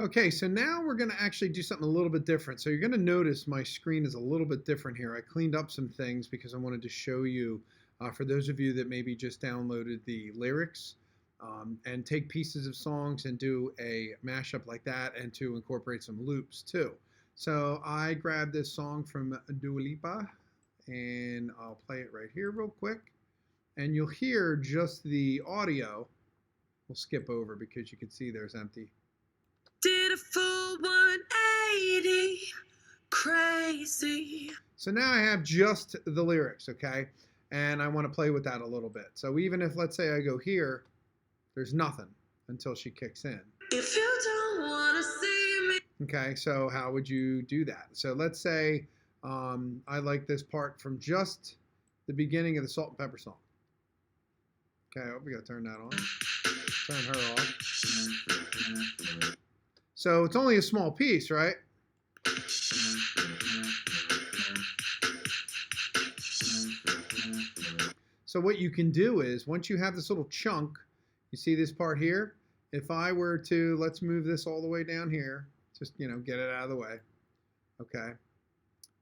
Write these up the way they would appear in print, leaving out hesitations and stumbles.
Okay, so now we're going to actually do something a little bit different. So you're going to notice my screen is a little bit different here. I cleaned up some things because I wanted to show you, for those of you that maybe just downloaded the lyrics, and take pieces of songs and do a mashup like that, and to incorporate some loops too. So I grabbed this song from Dua Lipa, and I'll play it right here real quick. And you'll hear just the audio. We'll skip over because you can see there's empty. Did a full 180, crazy. So now I have just the lyrics, okay? And I want to play with that a little bit. So even if, let's say I go here, there's nothing until she kicks in. If you don't want to see me. Okay, so how would you do that? So let's say I like this part from just the beginning of the Salt and Pepper song. Okay, we got to turn that on. Turn her off. So it's only a small piece, right? So what you can do is, once you have this little chunk, you see this part here? If I were to, let's move this all the way down here, just, get it out of the way. Okay.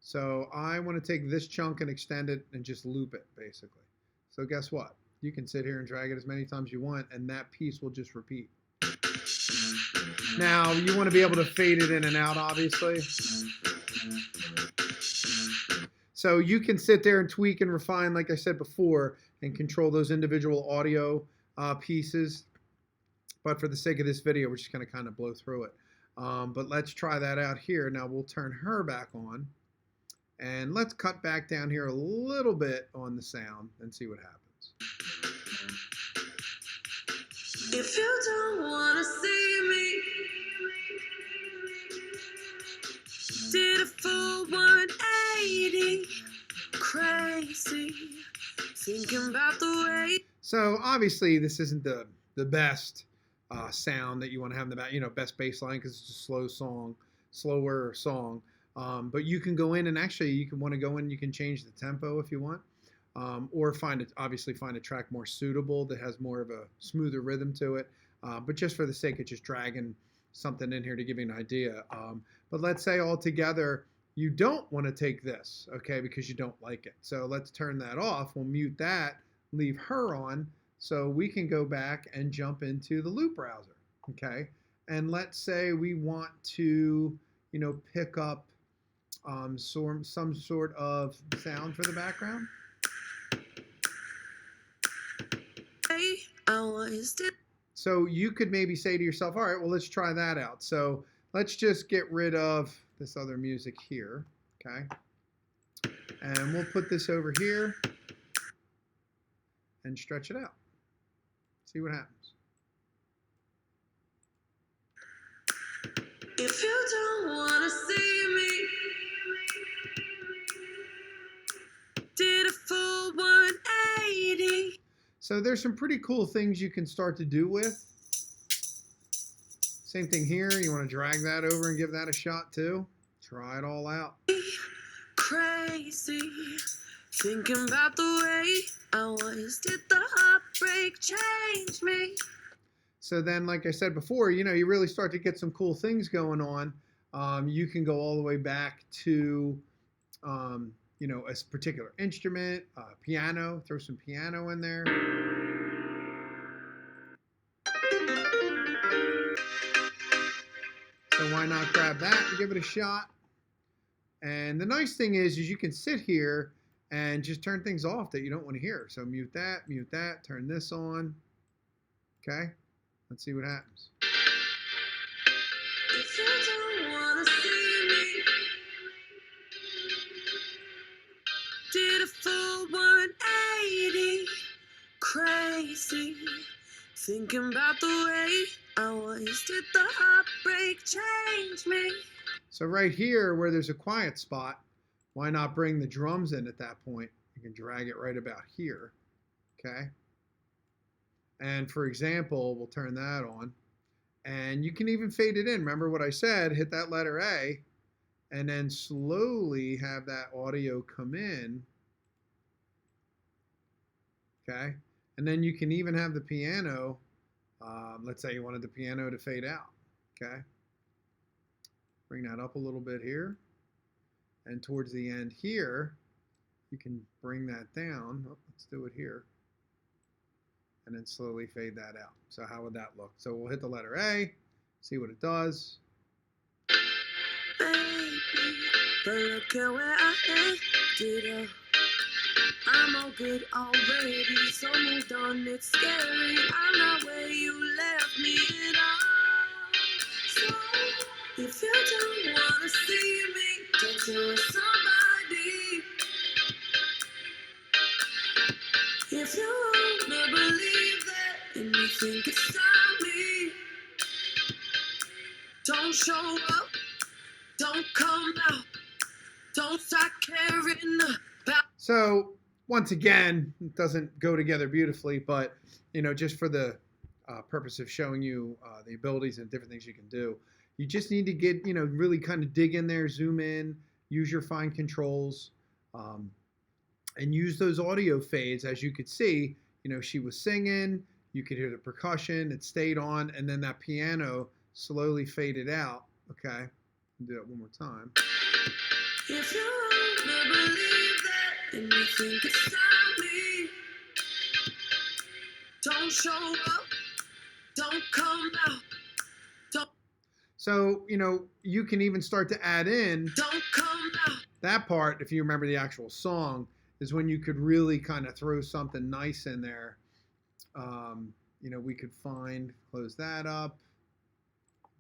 So I want to take this chunk and extend it and just loop it, basically. So guess what? You can sit here and drag it as many times as you want, and that piece will just repeat. Now, you want to be able to fade it in and out, obviously. So you can sit there and tweak and refine, like I said before, and control those individual audio pieces. But for the sake of this video, we're just going to kind of blow through it. But let's try that out here. Now we'll turn her back on. And let's cut back down here a little bit on the sound and see what happens. If you don't want to see me. Did a full 180, crazy. Thinking about the way. So obviously this isn't the best sound that you want to have in the back, best bass line, because it's a slower song. But you can go in and actually you can change the tempo if you want, or obviously find a track more suitable that has more of a smoother rhythm to it. But just for the sake of just dragging something in here to give you an idea. But let's say altogether you don't want to take this, okay, because you don't like it. So let's turn that off. We'll mute that, leave her on, so we can go back and jump into the loop browser, okay? And let's say we want to, pick up some sort of sound for the background. I always did. So you could maybe say to yourself, all right, well, let's try that out. So let's just get rid of this other music here, okay? And we'll put this over here and stretch it out. See what happens. If you don't want to see me. Did a full 180. So there's some pretty cool things you can start to do with. Same thing here. You want to drag that over and give that a shot too. Try it all out. Crazy. Thinking about the way I was. Did the heartbreak change me? So then, like I said before, you really start to get some cool things going on. You can go all the way back to, a particular instrument, piano, throw some piano in there. So why not grab that and give it a shot? And the nice thing is you can sit here and just turn things off that you don't want to hear. So mute that, turn this on. Okay, let's see what happens. If you don't want to see me. Did a full 180, crazy. Thinking about the way I was. Did the heartbreak change me? So right here where there's a quiet spot, why not bring the drums in at that point? You can drag it right about here, okay? And for example, we'll turn that on. And you can even fade it in. Remember what I said, hit that letter A, and then slowly have that audio come in, okay? And then you can even have the piano, let's say you wanted the piano to fade out, okay? Bring that up a little bit here. And towards the end here, you can bring that down. Oh, let's do it here. And then slowly fade that out. So how would that look? So we'll hit the letter A, see what it does. Baby, but look at where I ended up. I'm all good already, so moved on, it's scary. I'm not where you left me at all. So, if you don't wanna see me dancing with somebody, if you wanna believe that anything could stop me, don't show up, don't come out, don't start caring about. So once again, it doesn't go together beautifully, but just for the purpose of showing you the abilities and different things you can do, you just need to get really kind of dig in there, zoom in, use your fine controls, and use those audio fades. As you could see, she was singing, you could hear the percussion, it stayed on, and then that piano slowly faded out. Okay, I'll do that one more time. If you wanna believe that anything could stop me, don't show up, don't come out, don't. So, you can even start to add in Don't come out. that part, if you remember the actual song, is when you could really kind of throw something nice in there. We could close that up,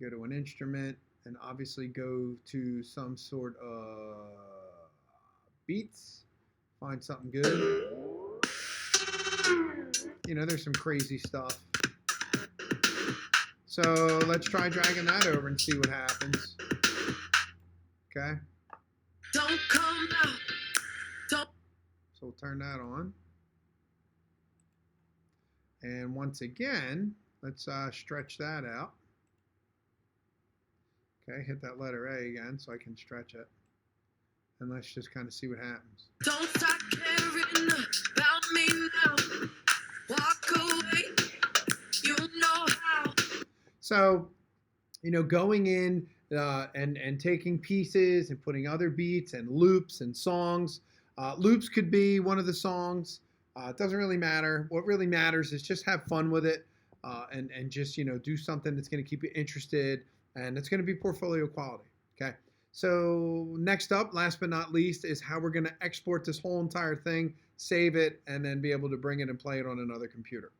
go to an instrument, and obviously go to some sort of beats, find something good. There's some crazy stuff. So let's try dragging that over and see what happens. Okay. Don't come out. Don't. So we'll turn that on. And once again, let's stretch that out. Okay, hit that letter A again so I can stretch it. And let's just kind of see what happens. Don't start caring about me now. Walk away. You know how. So, going in and taking pieces and putting other beats and loops and songs. Loops could be one of the songs. It doesn't really matter. What really matters is just have fun with it and just, do something that's going to keep you interested and it's going to be portfolio quality. Okay. So next up, last but not least, is how we're going to export this whole entire thing, save it, and then be able to bring it and play it on another computer.